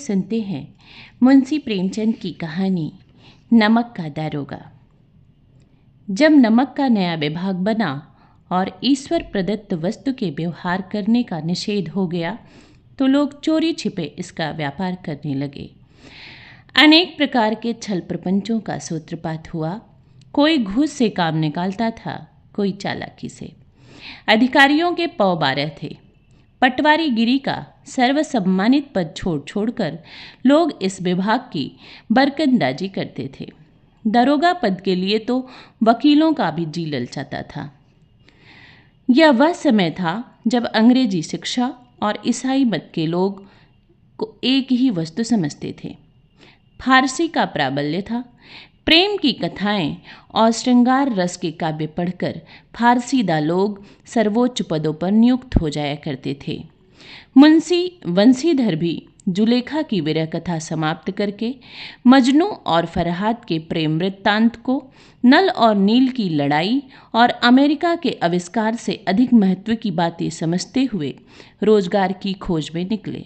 सुनते हैं मुंशी प्रेमचंद की कहानी नमक का दारोगा। जब नमक का नया विभाग बना और ईश्वर प्रदत्त वस्तु के व्यवहार करने का निषेध हो गया तो लोग चोरी छिपे इसका व्यापार करने लगे। अनेक प्रकार के छल प्रपंचों का सूत्रपात हुआ। कोई घूस से काम निकालता था, कोई चालाकी से। अधिकारियों के पौ 12 थे। पटवारी गिरी का सर्वसम्मानित पद छोड़कर लोग इस विभाग की बरकंदाजी करते थे। दरोगा पद के लिए तो वकीलों का भी जी ललचाता था। यह वह समय था जब अंग्रेजी शिक्षा और ईसाई मत के लोग को एक ही वस्तु समझते थे। फारसी का प्राबल्य था। प्रेम की कथाएं और श्रृंगार रस के काव्य पढ़कर फारसीदा लोग सर्वोच्च पदों पर नियुक्त हो जाया करते थे। मुंशी वंशीधर भी जुलेखा की वीर कथा समाप्त करके मजनू और फरहाद के प्रेम वृत्तांत को, नल और नील की लड़ाई और अमेरिका के आविष्कार से अधिक महत्व की बातें समझते हुए रोजगार की खोज में निकले।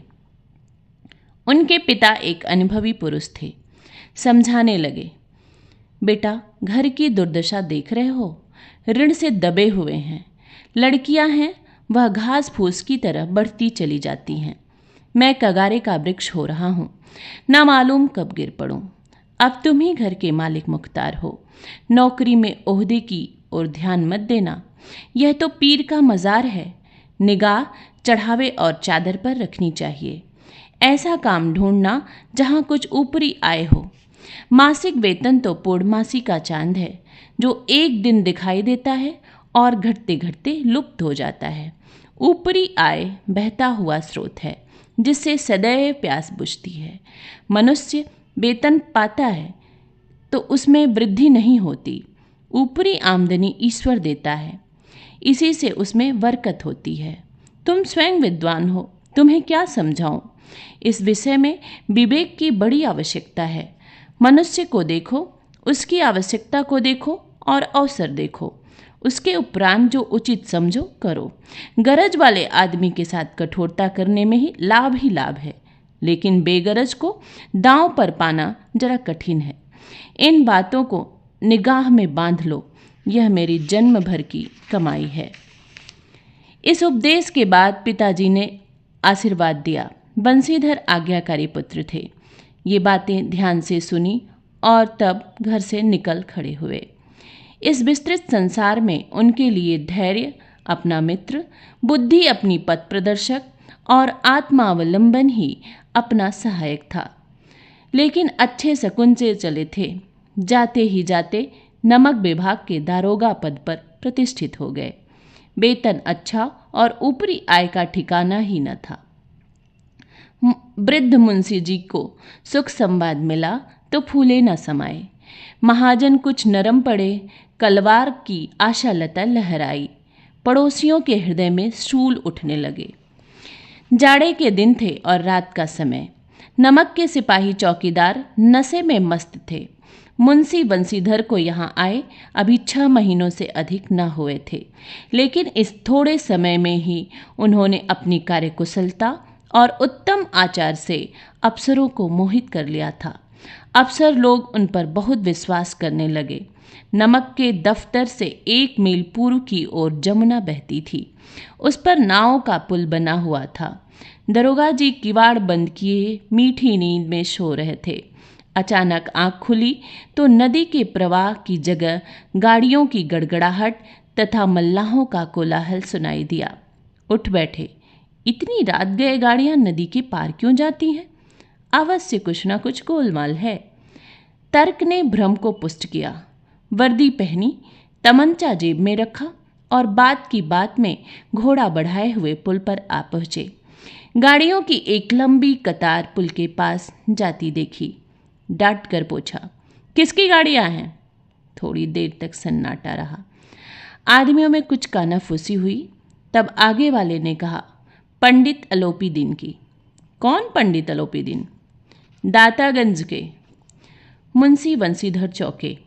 उनके पिता एक अनुभवी पुरुष थे। समझाने लगे, बेटा घर की दुर्दशा देख रहे हो, ऋण से दबे हुए हैं। लड़कियां हैं, वह घास फूस की तरह बढ़ती चली जाती हैं। मैं कगारे का वृक्ष हो रहा हूँ, ना मालूम कब गिर पड़ूं। अब तुम ही घर के मालिक मुख्तार हो। नौकरी में ओहदे की ओर ध्यान मत देना। यह तो पीर का मज़ार है। निगाह चढ़ावे और चादर पर रखनी चाहिए। ऐसा काम ढूंढना जहाँ कुछ ऊपरी आय हो। मासिक वेतन तो पूर्णमासी का चांद है, जो एक दिन दिखाई देता है और घटते घटते लुप्त हो जाता है। ऊपरी आय बहता हुआ स्रोत है, जिससे सदैव प्यास बुझती है। मनुष्य वेतन पाता है तो उसमें वृद्धि नहीं होती। ऊपरी आमदनी ईश्वर देता है, इसी से उसमें बरकत होती है। तुम स्वयं विद्वान हो, तुम्हें क्या समझाऊं। इस विषय में विवेक की बड़ी आवश्यकता है। मनुष्य को देखो, उसकी आवश्यकता को देखो और अवसर देखो। उसके उपरांत जो उचित समझो करो। गरज वाले आदमी के साथ कठोरता करने में ही लाभ है, लेकिन बेगरज को दांव पर पाना जरा कठिन है। इन बातों को निगाह में बांध लो। यह मेरी जन्म भर की कमाई है। इस उपदेश के बाद पिताजी ने आशीर्वाद दिया। बंशीधर आज्ञाकारी पुत्र थे। ये बातें ध्यान से सुनी और तब घर से निकल खड़े हुए। इस विस्तृत संसार में उनके लिए धैर्य अपना मित्र, बुद्धि अपनी पथ प्रदर्शक और आत्मावलंबन ही अपना सहायक था। लेकिन अच्छे शकुन से चले थे। जाते ही जाते नमक विभाग के दारोगा पद पर प्रतिष्ठित हो गए। वेतन अच्छा और ऊपरी आय का ठिकाना ही न था। वृद्ध मुंशी जी को सुख संवाद मिला तो फूले न समाये। महाजन कुछ नरम पड़े। कलवार की आशालता लहराई। पड़ोसियों के हृदय में शूल उठने लगे। जाड़े के दिन थे और रात का समय। नमक के सिपाही चौकीदार नशे में मस्त थे। मुंशी वंशीधर को यहाँ आए अभी 6 महीनों से अधिक न हुए थे, लेकिन इस थोड़े समय में ही उन्होंने अपनी कार्यकुशलता और उत्तम आचार से अफसरों को मोहित कर लिया था। अफसर लोग उन पर बहुत विश्वास करने लगे। नमक के दफ्तर से 1 मील पूर्व की ओर जमुना बहती थी। उस पर नाव का पुल बना हुआ था। दरोगा जी किवाड़ बंद किए मीठी नींद में सो रहे थे। अचानक आंख खुली तो नदी के प्रवाह की जगह गाड़ियों की गड़गड़ाहट तथा मल्लाहों का कोलाहल सुनाई दिया। उठ बैठे। इतनी रात गए गाड़ियां नदी के पार क्यों जाती हैं? अवश्य कुछ न कुछ गोलमाल है। तर्क ने भ्रम को पुष्ट किया। वर्दी पहनी, तमंचा जेब में रखा और बात की बात में घोड़ा बढ़ाए हुए पुल पर आ पहुंचे। गाड़ियों की एक लंबी कतार पुल के पास जाती देखी। डांट कर पूछा, किसकी गाड़ियां हैं? थोड़ी देर तक सन्नाटा रहा। आदमियों में कुछ कानाफूसी हुई। तब आगे वाले ने कहा, पंडित अलोपी दीन की। कौन पंडित अलोपी दीन? दातागंज के। मुंशी वंशीधर चौके।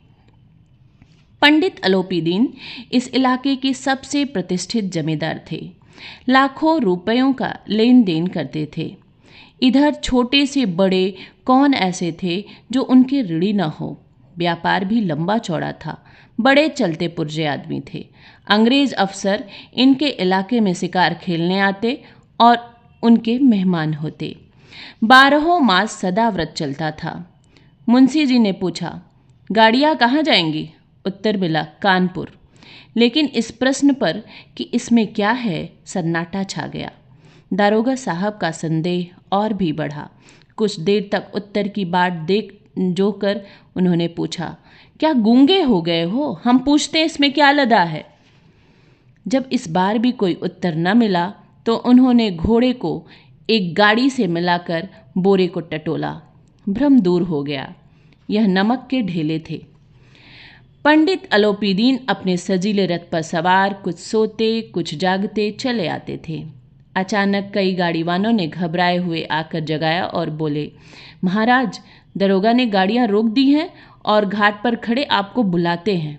पंडित अलोपी दीन इस इलाके के सबसे प्रतिष्ठित जमींदार थे। लाखों रुपयों का लेन देन करते थे। इधर छोटे से बड़े कौन ऐसे थे जो उनके ऋणी न हो। व्यापार भी लंबा चौड़ा था, बड़े चलते पुर्जे आदमी थे। अंग्रेज अफसर इनके इलाके में शिकार खेलने आते और उनके मेहमान होते। 12 मास सदा व्रत चलता था। मुंशी जी ने पूछा, गाड़ियाँ कहाँ जाएंगी? उत्तर मिला, कानपुर। लेकिन इस प्रश्न पर कि इसमें क्या है, सन्नाटा छा गया। दारोगा साहब का संदेह और भी बढ़ा। कुछ देर तक उत्तर की बाट देख जो कर उन्होंने पूछा, क्या गूंगे हो गए हो? हम पूछते हैं इसमें क्या लदा है? जब इस बार भी कोई उत्तर न मिला तो उन्होंने घोड़े को एक गाड़ी से मिलाकर बोरे को टटोला। भ्रम दूर हो गया। यह नमक के ढेले थे। पंडित अलोपीदीन अपने सजीले रथ पर सवार कुछ सोते कुछ जागते चले आते थे। अचानक कई गाड़ीवानों ने घबराए हुए आकर जगाया और बोले, महाराज, दरोगा ने गाड़ियां रोक दी हैं और घाट पर खड़े आपको बुलाते हैं।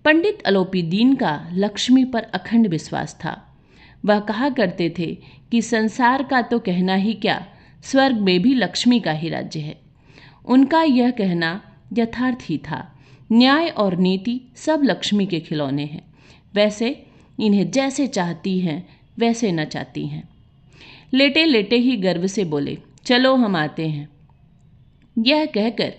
पंडित अलोपीदीन का लक्ष्मी पर अखंड विश्वास था। वह कहा करते थे कि संसार का तो कहना ही क्या, स्वर्ग में भी लक्ष्मी का ही राज्य है। उनका यह कहना यथार्थ ही था। न्याय और नीति सब लक्ष्मी के खिलौने हैं। वैसे इन्हें जैसे चाहती हैं वैसे न चाहती हैं। लेटे लेटे ही गर्व से बोले, चलो हम आते हैं। यह कहकर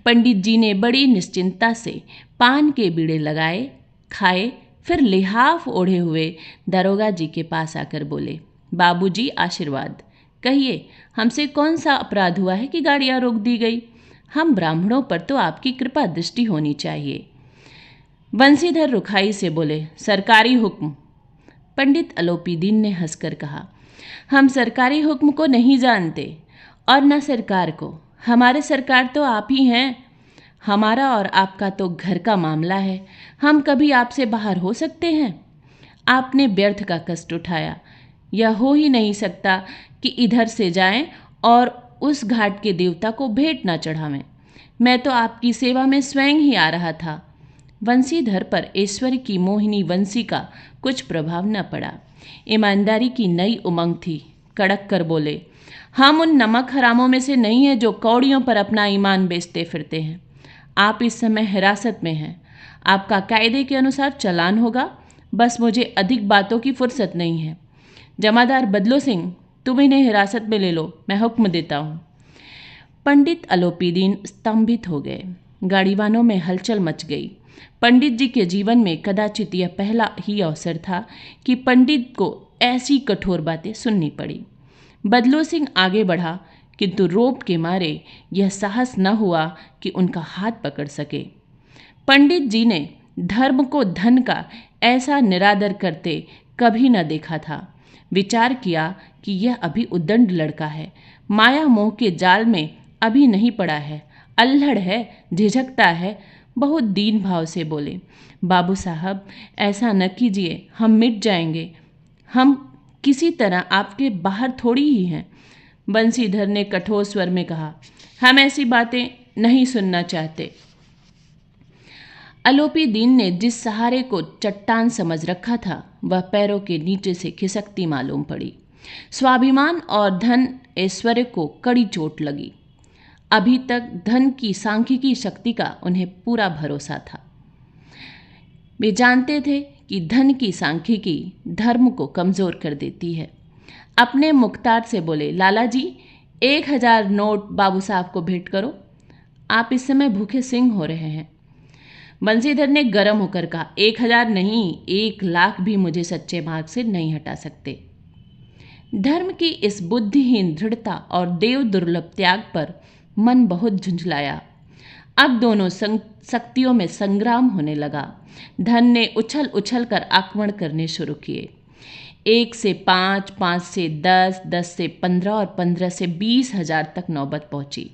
पंडित जी ने बड़ी निश्चिंता से पान के बीड़े लगाए, खाए, फिर लिहाफ ओढ़े हुए दरोगा जी के पास आकर बोले, बाबूजी आशीर्वाद। कहिए, हमसे कौन सा अपराध हुआ है कि गाड़ियां रोक दी गई? हम ब्राह्मणों पर तो आपकी कृपा दृष्टि होनी चाहिए। बंसीधर रुखाई से बोले, सरकारी हुक्म। पंडित अलोपीदीन ने हंसकर कहा, हम सरकारी हुक्म को नहीं जानते और न सरकार को। हमारे सरकार तो आप ही हैं। हमारा और आपका तो घर का मामला है। हम कभी आपसे बाहर हो सकते हैं? आपने व्यर्थ का कष्ट उठाया। यह हो ही नहीं सकता कि इधर से जाएं और उस घाट के देवता को भेंट न चढ़ावें। मैं तो आपकी सेवा में स्वयं ही आ रहा था। वंशीधर पर ऐश्वर्य की मोहिनी वंशी का कुछ प्रभाव न पड़ा। ईमानदारी की नई उमंग थी। कड़क कर बोले, हम उन नमक हरामों में से नहीं हैं जो कौड़ियों पर अपना ईमान बेचते फिरते हैं। आप इस समय हिरासत में हैं। आपका कायदे के अनुसार चालान होगा। बस मुझे अधिक बातों की फुर्सत नहीं है। जमादार बदलो सिंह, तुम इन्हें हिरासत में ले लो, मैं हुक्म देता हूँ। पंडित अलोपीदीन स्तंभित हो गए। गाड़ीवानों में हलचल मच गई। पंडित जी के जीवन में कदाचित यह पहला ही अवसर था कि पंडित को ऐसी कठोर बातें सुननी पड़ी। बदलो सिंह आगे बढ़ा, किंतु रोब के मारे यह साहस न हुआ कि उनका हाथ पकड़ सके। पंडित जी ने धर्म को धन का ऐसा निरादर करते कभी न देखा था। विचार किया कि यह अभी उद्दंड लड़का है, माया मोह के जाल में अभी नहीं पड़ा है, अल्हड़ है, झिझकता है। बहुत दीन भाव से बोले, बाबू साहब, ऐसा न कीजिए, हम मिट जाएंगे। हम किसी तरह आपके बाहर थोड़ी ही हैं। बंसीधर ने कठोर स्वर में कहा, हम ऐसी बातें नहीं सुनना चाहते। अलोपीदीन ने जिस सहारे को चट्टान समझ रखा था वह पैरों के नीचे से खिसकती मालूम पड़ी। स्वाभिमान और धन ऐश्वर्य को कड़ी चोट लगी। अभी तक धन की सांख्यिकी शक्ति का उन्हें पूरा भरोसा था। वे जानते थे कि धन की सांख्यिकी धर्म को कमजोर कर देती है। अपने मुख्तार से बोले, लाला जी, 1000 नोट बाबू साहब को भेंट करो। आप इस समय भूखे सिंह हो रहे हैं। बंसीधर ने गर्म होकर कहा, 1000 नहीं, 1,00,000 भी मुझे सच्चे मार्ग से नहीं हटा सकते। धर्म की इस बुद्धिहीन दृढ़ता और देव दुर्लभ त्याग पर मन बहुत झुंझलाया। अब दोनों शक्तियों में संग्राम होने लगा। धन ने उछल उछल कर आक्रमण करने शुरू किए। 1 से 5, 5 से 10, 10 से 15 और 15 से 20,000 तक नौबत पहुंची।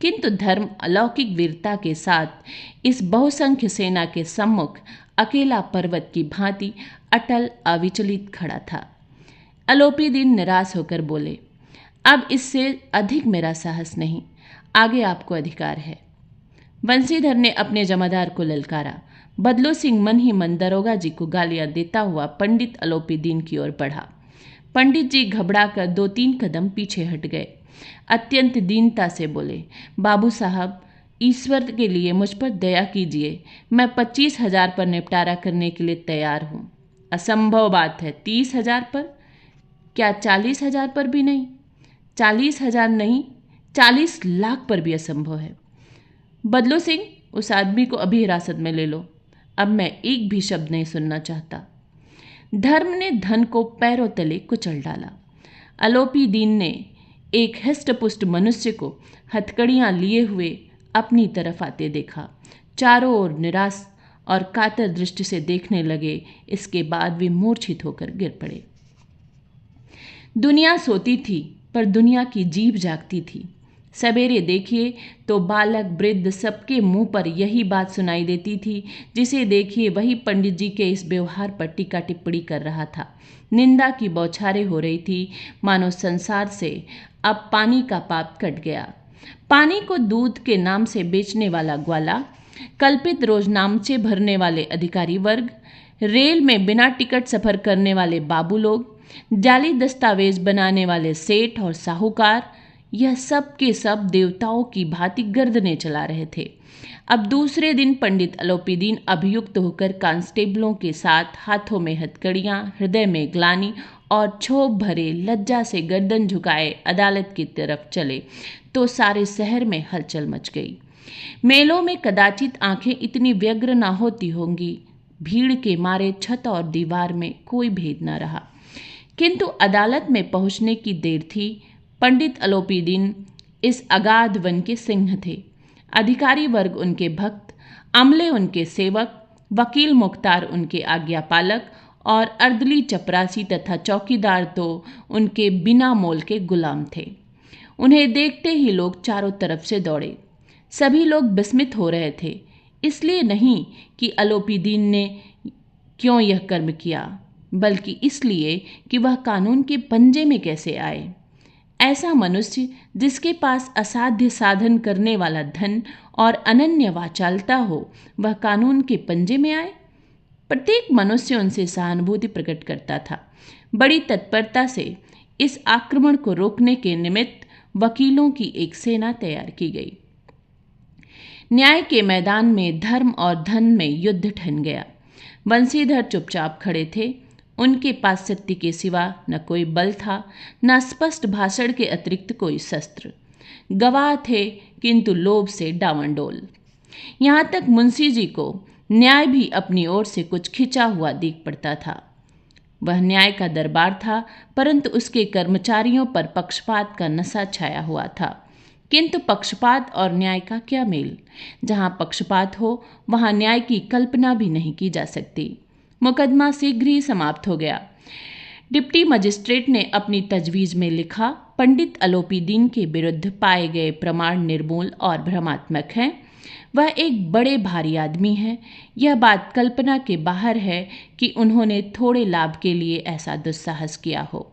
किंतु धर्म अलौकिक वीरता के साथ इस बहुसंख्य सेना के सम्मुख अकेला पर्वत की भांति अटल अविचलित खड़ा था। अलोपीदीन निराश होकर बोले, अब इससे अधिक मेरा साहस नहीं, आगे आपको अधिकार है। बंसीधर ने अपने जमादार को ललकारा। बदलो सिंह मन ही मन दरोगा जी को गालियां देता हुआ पंडित अलोपीदीन की ओर बढ़ा। पंडित जी घबराकर 2-3 कदम पीछे हट गए। अत्यंत दीनता से बोले, बाबू साहब, ईश्वर के लिए मुझ पर दया कीजिए। मैं 25,000 पर निपटारा करने के लिए तैयार हूँ। असंभव बात है। 30,000 पर? क्या 40,000 पर भी नहीं? 40,000 नहीं, 40 लाख पर भी असंभव है। बदलो सिंह, उस आदमी को अभी हिरासत में ले लो। अब मैं एक भी शब्द नहीं सुनना चाहता। धर्म ने धन को पैरों तले कुचल डाला। अलोपी दीन ने एक हष्टपुष्ट मनुष्य को हथकड़ियां लिए हुए अपनी तरफ आते देखा। चारों ओर निराश और कातर दृष्टि से देखने लगे। इसके बाद वे मूर्छित होकर गिर पड़े। दुनिया सोती थी, पर दुनिया की जीभ जागती थी। सवेरे देखिए तो बालक वृद्ध सबके मुंह पर यही बात सुनाई देती थी। जिसे देखिए वही पंडित जी के इस व्यवहार पर टीका टिप्पणी कर रहा था। निंदा की बौछारें हो रही थी, मानो संसार से अब पानी का पाप कट गया। पानी को दूध के नाम से बेचने वाला ग्वाला, कल्पित रोजनामचे भरने वाले अधिकारी वर्ग, रेल में बिना टिकट सफर करने वाले बाबू लोग, जाली दस्तावेज बनाने वाले सेठ और साहूकार, यह सब के सब देवताओं की भांति गर्दनें चला रहे थे। अब दूसरे दिन पंडित अलोपीदीन अभियुक्त होकर कांस्टेबलों के साथ हाथों में हथकड़ियां, हृदय में ग्लानि और क्षोभ भरे लज्जा से गर्दन झुकाए अदालत की तरफ चले तो सारे शहर में हलचल मच गई। मेलों में कदाचित आंखें इतनी व्यग्र ना होती होंगी। भीड़ के मारे छत और दीवार में कोई भेद न रहा। किंतु अदालत में पहुंचने की देर थी। पंडित अलोपीदीन इस अगाध वन के सिंह थे। अधिकारी वर्ग उनके भक्त, अमले उनके सेवक, वकील मुख्तार उनके आज्ञापालक और अर्दली चपरासी तथा चौकीदार तो उनके बिना मोल के गुलाम थे। उन्हें देखते ही लोग चारों तरफ से दौड़े। सभी लोग विस्मित हो रहे थे, इसलिए नहीं कि अलोपीदीन ने क्यों यह कर्म किया, बल्कि इसलिए कि वह कानून के पंजे में कैसे आए। ऐसा मनुष्य जिसके पास असाध्य साधन करने वाला धन और अनन्य वाचालता हो, वह कानून के पंजे में आए। प्रत्येक मनुष्य उनसे सहानुभूति प्रकट करता था। बड़ी तत्परता से इस आक्रमण को रोकने के निमित्त वकीलों की एक सेना तैयार की गई। न्याय के मैदान में धर्म और धन में युद्ध ठन गया। बंसीधर चुपचाप खड़े थे। उनके पास सत्य के सिवा न कोई बल था, न स्पष्ट भाषण के अतिरिक्त कोई शस्त्र। गवाह थे, किंतु लोभ से डावांडोल। यहाँ तक मुंशी जी को न्याय भी अपनी ओर से कुछ खिंचा हुआ दिख पड़ता था। वह न्याय का दरबार था, परंतु उसके कर्मचारियों पर पक्षपात का नशा छाया हुआ था। किंतु पक्षपात और न्याय का क्या मेल? जहाँ पक्षपात हो वहाँ न्याय की कल्पना भी नहीं की जा सकती। मुकदमा शीघ्र ही समाप्त हो गया। डिप्टी मजिस्ट्रेट ने अपनी तजवीज में लिखा, पंडित अलोपीदीन के विरुद्ध पाए गए प्रमाण निर्मूल और भ्रमात्मक हैं। वह एक बड़े भारी आदमी हैं। यह बात कल्पना के बाहर है कि उन्होंने थोड़े लाभ के लिए ऐसा दुस्साहस किया हो।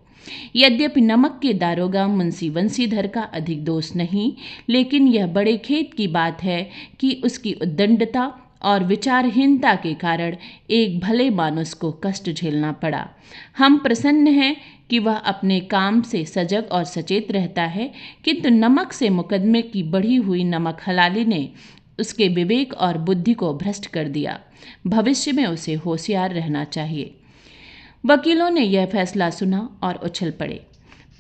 यद्यपि नमक के दारोगा मुंशी वंशीधर का अधिक दोष नहीं, लेकिन यह बड़े खेद की बात है कि उसकी उद्दंडता और विचारहीनता के कारण एक भले मानुस को कष्ट झेलना पड़ा। हम प्रसन्न हैं कि वह अपने काम से सजग और सचेत रहता है, किंतु नमक से मुकदमे की बढ़ी हुई नमक हलाली ने उसके विवेक और बुद्धि को भ्रष्ट कर दिया। भविष्य में उसे होशियार रहना चाहिए। वकीलों ने यह फैसला सुना और उछल पड़े।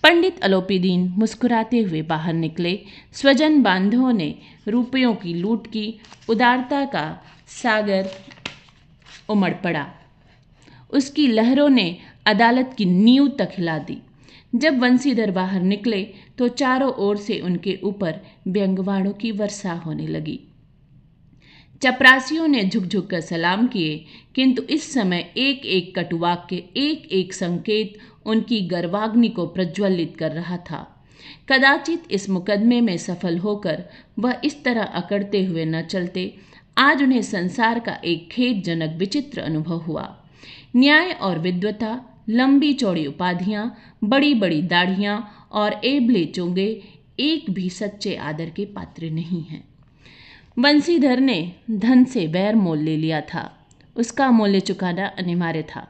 पंडित अलोपीदीन मुस्कुराते हुए बाहर निकले। स्वजन बांधवों ने रुपयों की लूट की। उदारता का सागर उमड़ पड़ा। उसकी लहरों ने अदालत की नींव तक हिला दी। जब वंशीधर बाहर निकले तो चारों ओर से उनके ऊपर व्यंग्यवाणों की वर्षा होने लगी। चपरासियों ने झुक झुक कर सलाम किए, किंतु इस समय एक एक कटुवाक्य, एक एक संकेत उनकी गर्वाग्नि को प्रज्वलित कर रहा था। कदाचित इस मुकदमे में सफल होकर वह इस तरह अकड़ते हुए न चलते। आज उन्हें संसार का एक खेदजनक विचित्र अनुभव हुआ। न्याय और विद्वता, लंबी चौड़ी उपाधियां, बड़ी बड़ी दाढ़ियां और एबले चोंगे एक भी सच्चे आदर के पात्र नहीं हैं। बंसीधर ने धन से वैर मोल ले लिया था। उसका मूल्य चुकाना अनिवार्य था।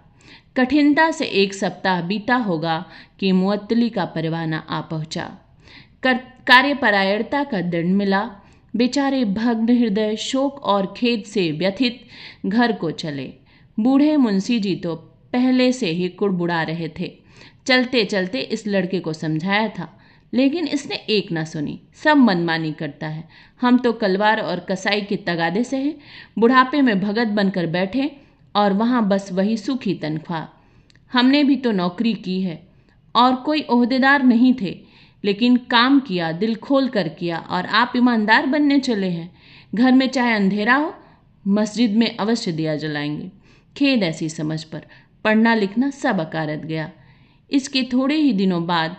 कठिनता से 1 सप्ताह बीता होगा कि मुअत्तली का परवाना आ पहुंचा। कार्यपरायणता का दंड मिला। बेचारे भग्न हृदय शोक और खेद से व्यथित घर को चले। बूढ़े मुंशी जी तो पहले से ही कुड़बुड़ा रहे थे। चलते चलते इस लड़के को समझाया था, लेकिन इसने एक ना सुनी। सब मनमानी करता है। हम तो कलवार और कसाई के तगादे से हैं। बुढ़ापे में भगत बनकर बैठे और वहाँ बस वही सूखी तनख्वाह। हमने भी तो नौकरी की है और कोई ओहदेदार नहीं थे, लेकिन काम किया, दिल खोल कर किया, और आप ईमानदार बनने चले हैं। घर में चाहे अंधेरा हो, मस्जिद में अवश्य दिया जलाएंगे। खेद ऐसी समझ पर। पढ़ना लिखना सब अकारत गया। इसके थोड़े ही दिनों बाद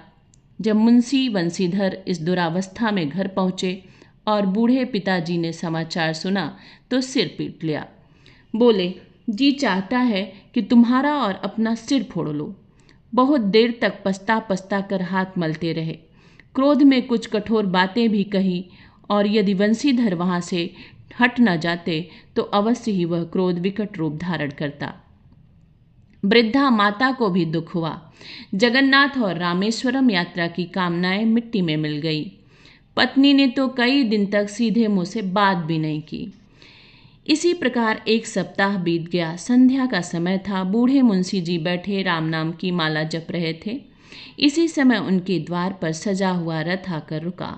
जब मुंशी बंसीधर इस दुरावस्था में घर पहुँचे और बूढ़े पिताजी ने समाचार सुना तो सिर पीट लिया। बोले, जी चाहता है कि तुम्हारा और अपना सिर फोड़ लो। बहुत देर तक पछता पछता कर हाथ मलते रहे। क्रोध में कुछ कठोर बातें भी कही, और यदि बंसीधर वहाँ से हट न जाते तो अवश्य ही वह क्रोध विकट रूप धारण करता। वृद्धा माता को भी दुख हुआ। जगन्नाथ और रामेश्वरम यात्रा की कामनाएं मिट्टी में मिल गई। पत्नी ने तो कई दिन तक सीधे मुंह से बात भी नहीं की। इसी प्रकार 1 सप्ताह बीत गया। संध्या का समय था। बूढ़े मुंशी जी बैठे राम नाम की माला जप रहे थे। इसी समय उनके द्वार पर सजा हुआ रथ आकर रुका।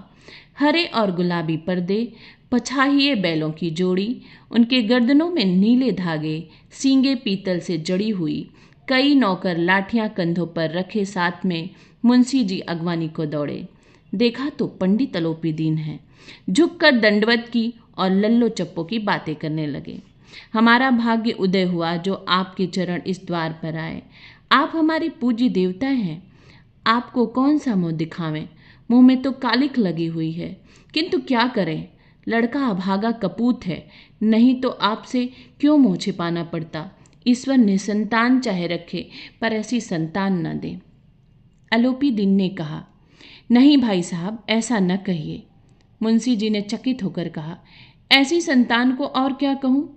हरे और गुलाबी पर्दे, पछाहिए बैलों की जोड़ी, उनके गर्दनों में नीले धागे, सींगे पीतल से जड़ी हुई, कई नौकर लाठियां कंधों पर रखे साथ में मुंशी जी अगवानी को दौड़े। देखा तो पंडित अलोपी दीन है। झुककर दंडवत की और लल्लो चप्पो की बातें करने लगे। हमारा भाग्य उदय हुआ जो आपके चरण इस द्वार पर आए। आप हमारे पूज्य देवता हैं। आपको कौन सा मुंह दिखावें। मुंह में तो कालिख लगी हुई है, किंतु क्या करें। लड़का अभागा कपूत है, नहीं तो आपसे क्यों मुंह छिपाना पड़ता। ईश्वर निसंतान चाहे रखे, पर ऐसी संतान न दे। अलोपी दीन ने कहा, नहीं भाई साहब, ऐसा न कहिए। मुंशी जी ने चकित होकर कहा, ऐसी संतान को और क्या कहूँ।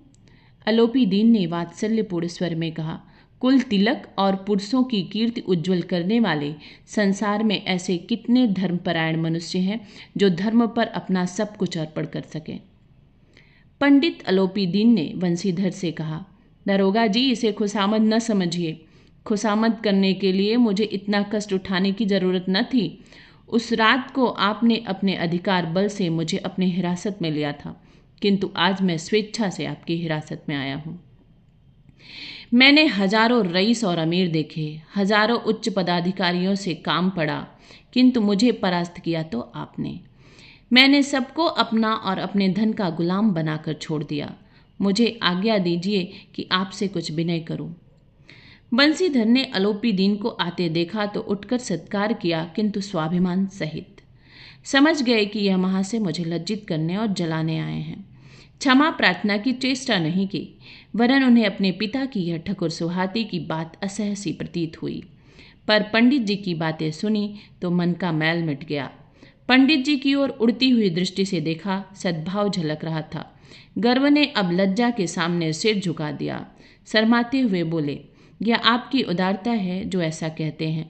अलोपी दीन ने वात्सल्यपूर्ण स्वर में कहा, कुल तिलक और पुरुषों की कीर्ति उज्जवल करने वाले संसार में ऐसे कितने धर्मपरायण मनुष्य हैं जो धर्म पर अपना सब कुछ अर्पण कर सकें। पंडित अलोपी दीन ने बंसीधर से कहा, दरोगा जी, इसे खुशामद न समझिए। खुशामद करने के लिए मुझे इतना कष्ट उठाने की जरूरत न थी। उस रात को आपने अपने अधिकार बल से मुझे अपने हिरासत में लिया था, किंतु आज मैं स्वेच्छा से आपकी हिरासत में आया हूँ। मैंने हजारों रईस और अमीर देखे, हजारों उच्च पदाधिकारियों से काम पड़ा, किंतु मुझे परास्त किया तो आपने। मैंने सबको अपना और अपने धन का गुलाम बनाकर छोड़ दिया। मुझे आज्ञा दीजिए कि आपसे कुछ विनय करूं। बंसीधर ने अलोपी दीन को आते देखा तो उठकर सत्कार किया, किंतु स्वाभिमान सहित। समझ गए कि यह महाशय मुझे लज्जित करने और जलाने आए हैं। क्षमा प्रार्थना की चेष्टा नहीं की, वरन उन्हें अपने पिता की यह ठकुर सुहाती की बात असह्य सी प्रतीत हुई। पर पंडित जी की बातें सुनी तो मन का मैल मिट गया। पंडित जी की ओर उड़ती हुई दृष्टि से देखा, सद्भाव झलक रहा था। गर्व ने अब लज्जा के सामने सिर झुका दिया। शर्माते हुए बोले, यह आपकी उदारता है जो ऐसा कहते हैं।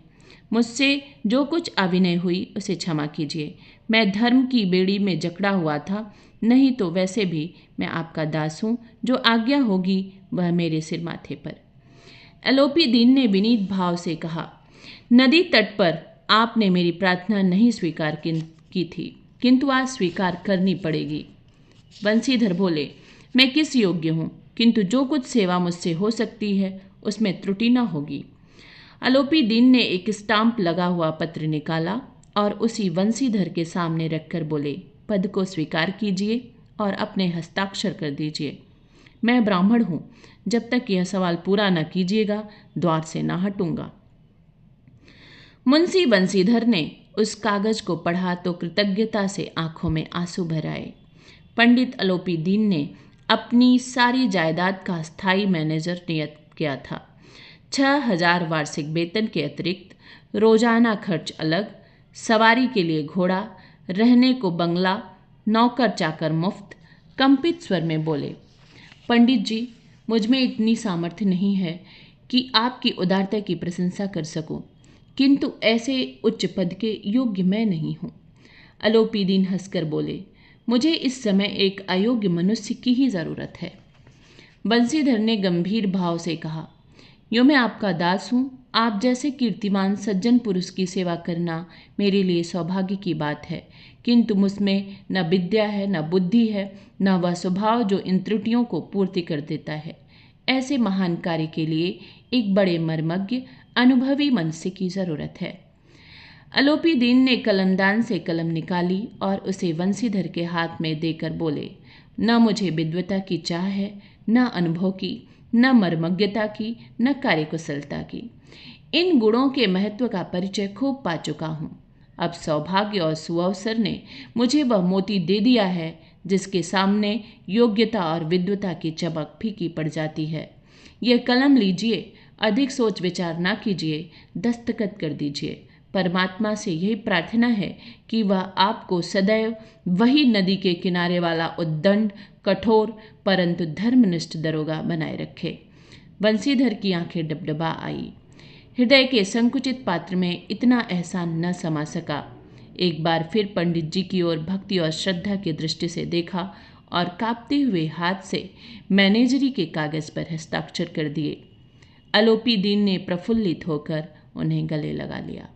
मुझसे जो कुछ अविनय हुई उसे क्षमा कीजिए। मैं धर्म की बेड़ी में जकड़ा हुआ था, नहीं तो वैसे भी मैं आपका दास हूँ। जो आज्ञा होगी वह मेरे सिर माथे पर। अलोपी दीन ने विनीत भाव से कहा, नदी तट पर आपने मेरी प्रार्थना नहीं स्वीकार की थी, किंतु आज स्वीकार करनी पड़ेगी। बंसीधर बोले, मैं किस योग्य हूँ, किंतु जो कुछ सेवा मुझसे हो सकती है उसमें त्रुटि न होगी। अलोपी दीन ने एक स्टाम्प लगा हुआ पत्र निकाला और उसी बंसीधर के सामने रखकर बोले, पद को स्वीकार कीजिए और अपने हस्ताक्षर कर दीजिए। मैं ब्राह्मण हूँ, जब तक यह सवाल पूरा न कीजिएगा द्वार से न हटूंगा। मुंशी बंसीधर ने उस कागज को पढ़ा तो कृतज्ञता से आंखों में आंसू भर आए। पंडित अलोपी दीन ने अपनी सारी जायदाद का स्थायी मैनेजर नियत किया था। 6,000 वार्षिक वेतन के अतिरिक्त रोजाना खर्च अलग, सवारी के लिए घोड़ा, रहने को बंगला, नौकर चाकर मुफ्त। कंपित स्वर में बोले, पंडित जी, मुझ में इतनी सामर्थ्य नहीं है कि आपकी उदारता की प्रशंसा कर सकूं, किंतु ऐसे उच्च पद के योग्य मैं नहीं हूं। अलोपीदीन हंसकर बोले, मुझे इस समय एक अयोग्य मनुष्य की ही जरूरत है। बंसीधर ने गंभीर भाव से कहा, यो मैं आपका दास हूँ। आप जैसे कीर्तिमान सज्जन पुरुष की सेवा करना मेरे लिए सौभाग्य की बात है, किंतु मुझमें न विद्या है, न बुद्धि है, न वह स्वभाव जो इन त्रुटियों को पूर्ति कर देता है। ऐसे महान कार्य के लिए एक बड़े मर्मज्ञ अनुभवी मनुष्य की जरूरत है। अलोपीदीन ने कलमदान से कलम निकाली और उसे बंसीधर के हाथ में देकर बोले, न मुझे विद्वता की चाह है, न अनुभव की, न मर्मज्ञता की, न कार्यकुशलता की। इन गुणों के महत्व का परिचय खूब पा चुका हूँ। अब सौभाग्य और सुअवसर ने मुझे वह मोती दे दिया है जिसके सामने योग्यता और विद्वता की चमक फीकी पड़ जाती है। यह कलम लीजिए, अधिक सोच विचार ना कीजिए, दस्तखत कर दीजिए। परमात्मा से यही प्रार्थना है कि वह आपको सदैव वही नदी के किनारे वाला उद्दंड, कठोर परंतु धर्मनिष्ठ दरोगा बनाए रखे। बंसीधर की आंखें डबडबा आई। हृदय के संकुचित पात्र में इतना एहसान न समा सका। एक बार फिर पंडित जी की ओर भक्ति और श्रद्धा की दृष्टि से देखा और कांपते हुए हाथ से मैनेजरी के कागज पर हस्ताक्षर कर दिए। अलोपीदीन ने प्रफुल्लित होकर उन्हें गले लगा लिया।